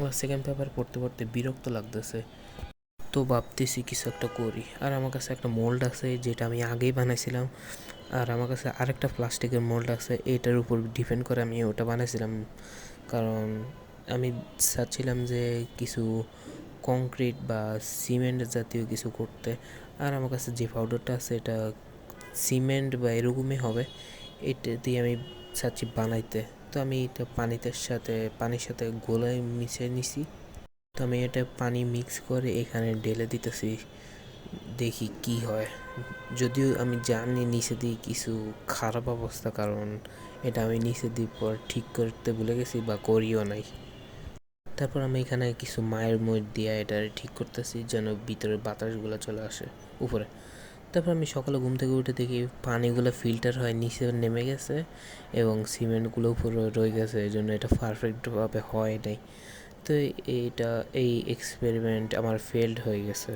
আমার second paper পড়তে পড়তে বিরক্ত লাগতেছে, তো ভাবতেছি কিছু একটা করি। আর আমার কাছে একটা মোল্ড আছে যেটা আমি আগেই বানাইছিলাম, আর আমার কাছে আরেকটা প্লাস্টিকের মোল্ড আছে, এটার উপর ডিপেন্ড করে আমি ওটা বানাইছিলাম। কারণ আমি চাচ্ছিলাম যে কিছু কংক্রিট বা সিমেন্ট জাতীয় কিছু করতে। আর আমার কাছে যে পাউডারটা আছে এটা সিমেন্ট বা এরকমই হবে, এটা দিয়ে আমি চাচ্ছি বানাইতে। তো আমি এটা পানির সাথে গোলায় মিশিয়ে নিছি। তো আমি এটা পানি মিক্স করে এখানে ঢেলে দিতেছি, দেখি কি হয়। যদিও আমি জানি নিচে দিয়ে কিছু খারাপ অবস্থা, কারণ এটা আমি নিচে দিয়ে পর ঠিক করতে ভুলে গেছি বা করিও নাই। তারপর আমি এখানে কিছু মায়ের মধ্যে দিয়ে এটা ঠিক করতেছি যেন ভিতরের বাতাসগুলো চলে আসে উপরে। তারপর আমি সকালে ঘুম থেকে উঠে দেখি পানিগুলো ফিল্টার হয়ে নিচে নেমে গেছে এবং সিমেন্টগুলো উপরে রয়ে গেছে, এই জন্য এটা পারফেক্টভাবে হয় নাই। তো এইটা এই এক্সপেরিমেন্ট আমার ফেলড হয়ে গেছে।